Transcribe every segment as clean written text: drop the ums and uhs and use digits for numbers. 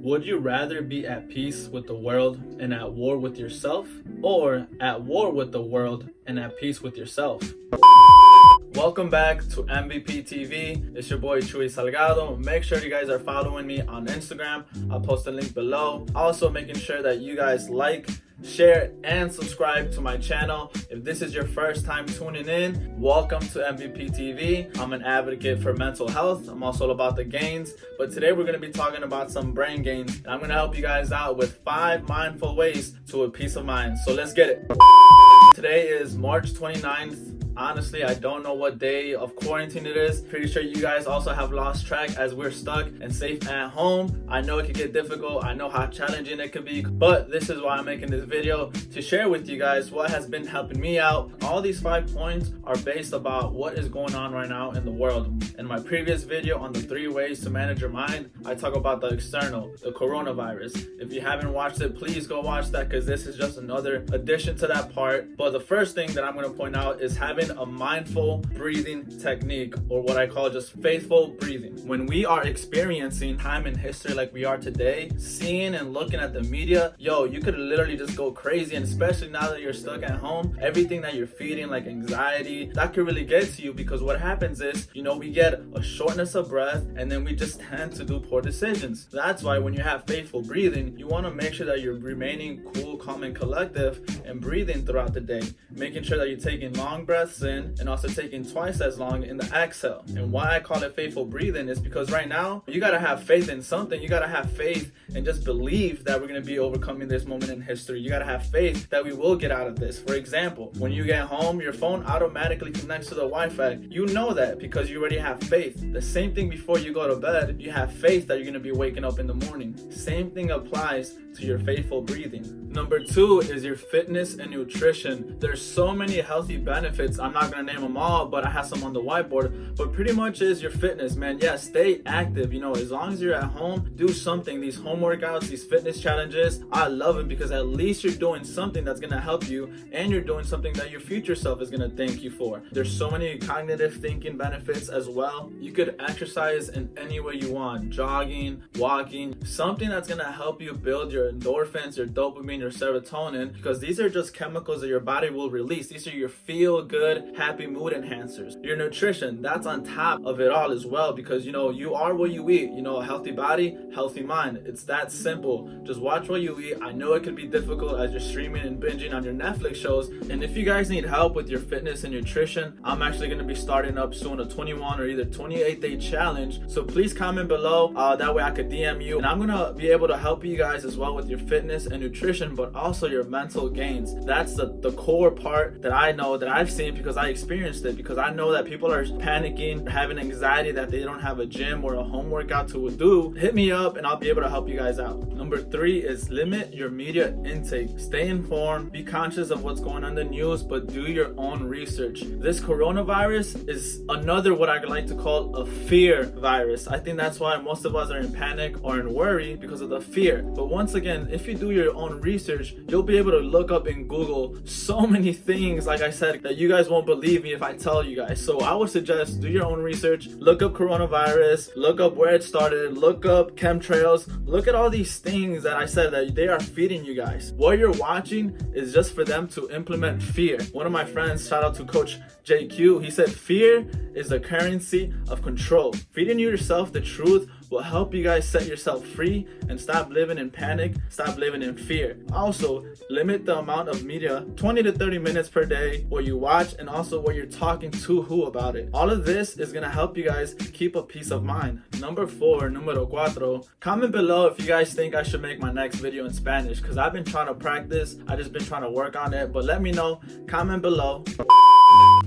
Would you rather be at peace with the world and at war with yourself, or at war with the world and at peace with yourself? Welcome back to M.V.P TV. It's your boy Chuy Salgado. Make sure you guys are following me on Instagram. I'll post a link below. Also making sure that you guys like, share, and subscribe to my channel. If this is your first time tuning in, welcome to M.V.P TV. I'm an advocate for mental health. I'm also all about the gains, but today we're going to be talking about some brain gains, and I'm going to help you guys out with 5 mindful ways to a peace of mind. So let's get it. Today is March 29th. Honestly, I don't know what day of quarantine it is. Pretty sure you guys also have lost track as we're stuck and safe at home. I know it can get difficult. I know how challenging it could be, but this is why I'm making this video, to share with you guys what has been helping me out. All these 5 points are based about what is going on right now in the world. In my previous video on the 3 ways to manage your mind, I talk about the external, the coronavirus. If you haven't watched it, please go watch that, because this is just another addition to that part. But the first thing that I'm going to point out is having a mindful breathing technique, or what I call just faithful breathing. When we are experiencing time in history like we are today, seeing and looking at the media, you could literally just go crazy. And especially now that you're stuck at home, everything that you're feeding, like anxiety, that could really get to you, because what happens is, we get a shortness of breath, and then we just tend to do poor decisions. That's why when you have faithful breathing, you want to make sure that you're remaining cool, calm, and collective and breathing throughout the day, making sure that you're taking long breaths in and also taking twice as long in the exhale. And why I call it faithful breathing is because right now you got to have faith in something. You got to have faith and just believe that we're going to be overcoming this moment in history. You got to have faith that we will get out of this. For example, when you get home, your phone automatically connects to the Wi-Fi. You know that because you already have faith. The same thing before you go to bed, you have faith that you're going to be waking up in the morning. Same thing applies to your faithful breathing. Number 2 is your fitness and nutrition. There's so many healthy benefits. I'm not going to name them all, but I have some on the whiteboard. But pretty much is your fitness, man. Yeah, stay active. As long as you're at home, do something. These home workouts, these fitness challenges, I love them, because at least you're doing something that's going to help you, and you're doing something that your future self is going to thank you for. There's so many cognitive thinking benefits as well. You could exercise in any way you want, jogging, walking, something that's going to help you build your endorphins, your dopamine, your serotonin, because these are just chemicals that your body will release. These are your feel good, happy mood enhancers. Your nutrition, that's on top of it all as well, because you are what you eat. A healthy body, healthy mind. It's that simple. Just watch what you eat. I know it can be difficult as you're streaming and binging on your Netflix shows, and if you guys need help with your fitness and nutrition, I'm actually going to be starting up soon a 21 or either 28-day challenge. So please comment below, that way I could DM you, and I'm going to be able to help you guys as well with your fitness and nutrition, but also your mental gains. That's the core part that I know, that I've seen, because I experienced it, because I know that people are panicking, having anxiety that they don't have a gym or a home workout to do. Hit me up and I'll be able to help you guys out. Number 3 is limit your media intake. Stay informed, be conscious of what's going on in the news, but do your own research. This coronavirus is another, what I like to call a fear virus. I think that's why most of us are in panic or in worry, because of the fear. But once again, if you do your own research, you'll be able to look up in Google so many things, like I said, that you guys won't believe me if I tell you guys. So I would suggest do your own research, look up coronavirus, look up where it started, look up chemtrails, look at all these things that I said that they are feeding you guys. What you're watching is just for them to implement fear. One of my friends, shout out to Coach JQ, he said fear is the currency of control. Feeding yourself the truth will help you guys set yourself free and stop living in panic, stop living in fear. Also, limit the amount of media, 20 to 30 minutes per day, what you watch, and also what you're talking to who about it. All of this is gonna help you guys keep a peace of mind. Number 4, numero 4, comment below if you guys think I should make my next video in Spanish, because I've been trying to practice, I've just been trying to work on it, but let me know, comment below.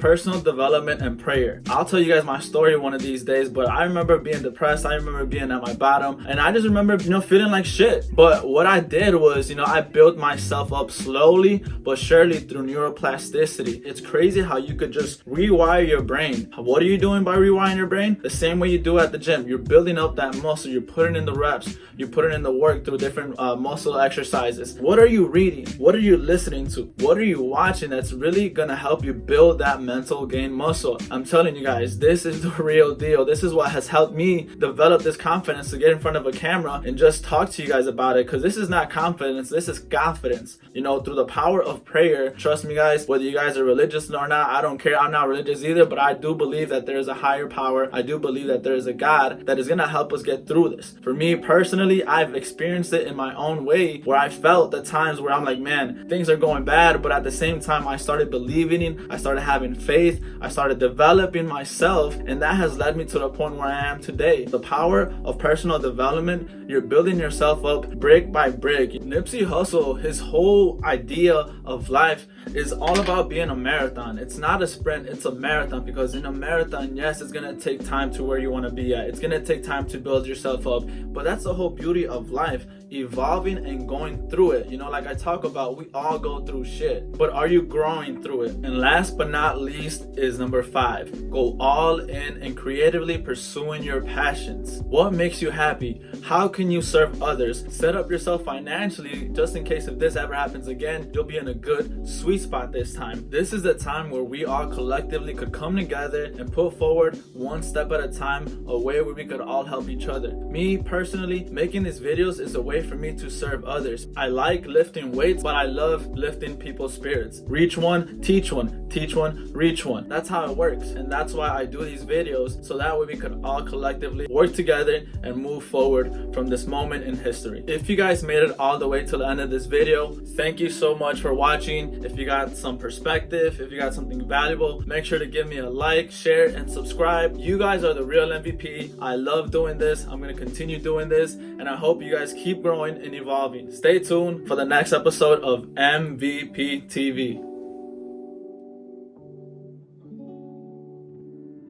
Personal development and prayer. I'll tell you guys my story one of these days, but I remember being depressed. I remember being at my bottom, and I just remember, feeling like shit. But what I did was, I built myself up slowly but surely through neuroplasticity. It's crazy how you could just rewire your brain. What are you doing by rewiring your brain? The same way you do at the gym. You're building up that muscle. You're putting in the reps. You're putting in the work through different muscle exercises. What are you reading? What are you listening to? What are you watching that's really gonna help you build that mental, gain muscle. I'm telling you guys, this is the real deal. This is what has helped me develop this confidence to get in front of a camera and just talk to you guys about it, because this is not confidence, this is confidence. You know, through the power of prayer. Trust me guys, whether you guys are religious or not, I don't care. I'm not religious either, but I do believe that there is a higher power. I do believe that there is a God that is going to help us get through this. For me personally, I've experienced it in my own way, where I felt the times where I'm like, man, things are going bad, but at the same time I started believing, I started having faith, I started developing myself, and that has led me to the point where I am today. The power of personal development, you're building yourself up brick by brick. Nipsey Hussle, his whole idea of life is all about being a marathon. It's not a sprint, it's a marathon, because in a marathon, yes, it's gonna take time to where you want to be at. It's gonna take time to build yourself up, but that's the whole beauty of life, evolving and going through it. You know, like I talk about, we all go through shit, but are you growing through it? And last but not least is number 5. Go all in and creatively pursuing your passions. What makes you happy? How can you serve others? Set up yourself financially, just in case if this ever happens again, you'll be in a good sweet spot this time. This is the time where we all collectively could come together and put forward one step at a time, a way where we could all help each other. Me personally, making these videos is a way for me to serve others. I like lifting weights, but I love lifting people's spirits. Reach one, teach one, teach one, reach one. That's how it works, and that's why I do these videos, so that way we could all collectively work together and move forward from this moment in history. If you guys made it all the way to the end of this video, thank you so much for watching. If you got some perspective, if you got something valuable, make sure to give me a like, share, and subscribe. You guys are the real MVP. I love doing this. I'm going to continue doing this, and I hope you guys keep growing and evolving. Stay tuned for the next episode of MVP TV.